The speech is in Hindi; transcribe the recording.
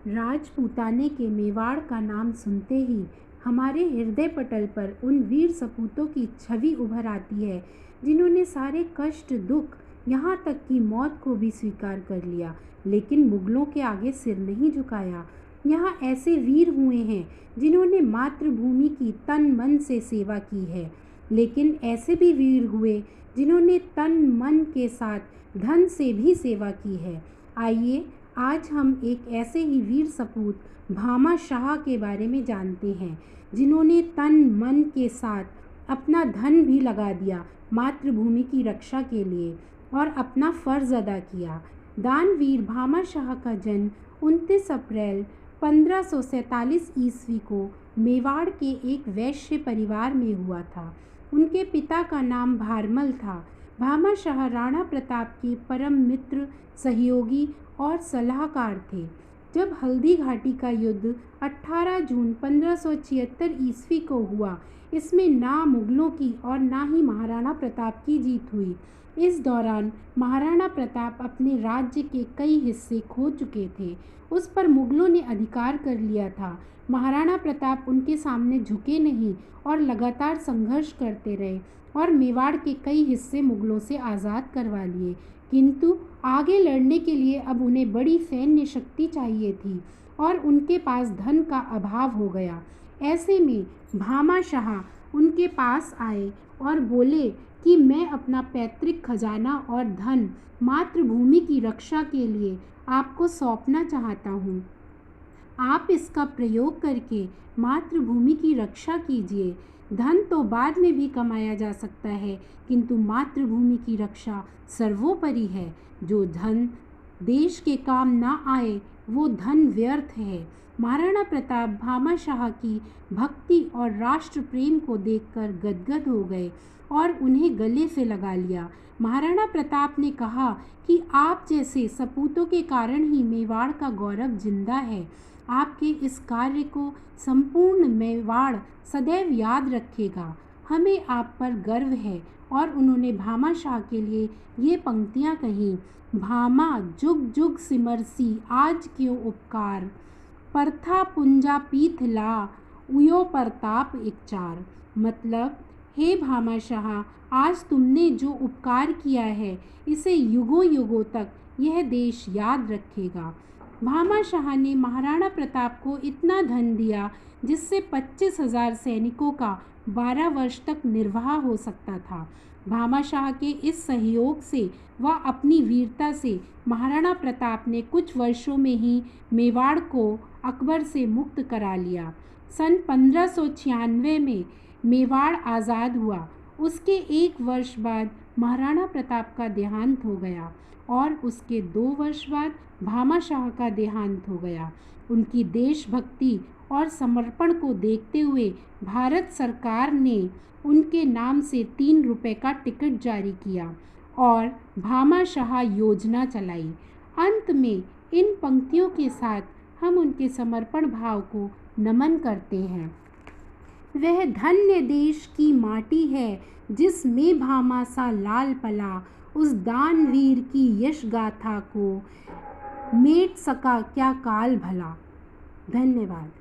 राजपूताने के मेवाड़ का नाम सुनते ही हमारे हृदय पटल पर उन वीर सपूतों की छवि उभर आती है जिन्होंने सारे कष्ट, दुख, यहाँ तक कि मौत को भी स्वीकार कर लिया, लेकिन मुगलों के आगे सिर नहीं झुकाया। यहाँ ऐसे वीर हुए हैं जिन्होंने मातृभूमि की तन मन से सेवा की है, लेकिन ऐसे भी वीर हुए जिन्होंने तन मन के साथ धन से भी सेवा की है। आइए आज हम एक ऐसे ही वीर सपूत भामा शाह के बारे में जानते हैं, जिन्होंने तन मन के साथ अपना धन भी लगा दिया मातृभूमि की रक्षा के लिए और अपना फ़र्ज़ अदा किया। दानवीर भामा शाह का जन्म 29 अप्रैल 1547 ईस्वी को मेवाड़ के एक वैश्य परिवार में हुआ था। उनके पिता का नाम भारमल था। भामा शाह राणा प्रताप के परम मित्र, सहयोगी और सलाहकार थे। जब हल्दी घाटी का युद्ध 18 जून 1576 ईस्वी को हुआ, इसमें ना मुगलों की और ना ही महाराणा प्रताप की जीत हुई। इस दौरान महाराणा प्रताप अपने राज्य के कई हिस्से खो चुके थे। उस पर मुगलों ने अधिकार कर लिया था। महाराणा प्रताप उनके सामने झुके नहीं और लगातार संघर्ष करते रहे और मेवाड़ के कई हिस्से मुगलों से आज़ाद करवा लिए, किंतु आगे लड़ने के लिए अब उन्हें बड़ी सैन्य शक्ति चाहिए थी और उनके पास धन का अभाव हो गया। ऐसे में भामा शाह उनके पास आए और बोले कि मैं अपना पैतृक खजाना और धन मातृभूमि की रक्षा के लिए आपको सौंपना चाहता हूँ। आप इसका प्रयोग करके मातृभूमि की रक्षा कीजिए। धन तो बाद में भी कमाया जा सकता है, किंतु मातृभूमि की रक्षा सर्वोपरि है। जो धन देश के काम ना आए वो धन व्यर्थ है। महाराणा प्रताप भामा शाह की भक्ति और राष्ट्र प्रेम को देखकर गदगद हो गए और उन्हें गले से लगा लिया। महाराणा प्रताप ने कहा कि आप जैसे सपूतों के कारण ही मेवाड़ का गौरव जिंदा है। आपके इस कार्य को संपूर्ण मेवाड़ सदैव याद रखेगा। हमें आप पर गर्व है। और उन्होंने भामा शाह के लिए ये पंक्तियाँ कहीं। भामा जुग जुग सिमरसी आज क्यों उपकार, परथा पुंजा पीथ ला उयो प्रताप एकचार। मतलब, हे भामा शाह, आज तुमने जो उपकार किया है इसे युगों युगों तक यह देश याद रखेगा। भामा शाह ने महाराणा प्रताप को इतना धन दिया जिससे 25,000 सैनिकों का 12 वर्ष तक निर्वाह हो सकता था। भामा शाह के इस सहयोग से व अपनी वीरता से महाराणा प्रताप ने कुछ वर्षों में ही मेवाड़ को अकबर से मुक्त करा लिया। सन 1596 में मेवाड़ आज़ाद हुआ। उसके एक वर्ष बाद महाराणा प्रताप का देहांत हो गया और उसके 2 वर्ष बाद भामा शाह का देहांत हो गया। उनकी देशभक्ति और समर्पण को देखते हुए भारत सरकार ने उनके नाम से 3 रुपए का टिकट जारी किया और भामा शाह योजना चलाई। अंत में इन पंक्तियों के साथ हम उनके समर्पण भाव को नमन करते हैं। वह धन्य देश की माटी है जिसमें भामा सा लाल पला, उस दानवीर की यश गाथा को मेट सका क्या काल भला। धन्यवाद।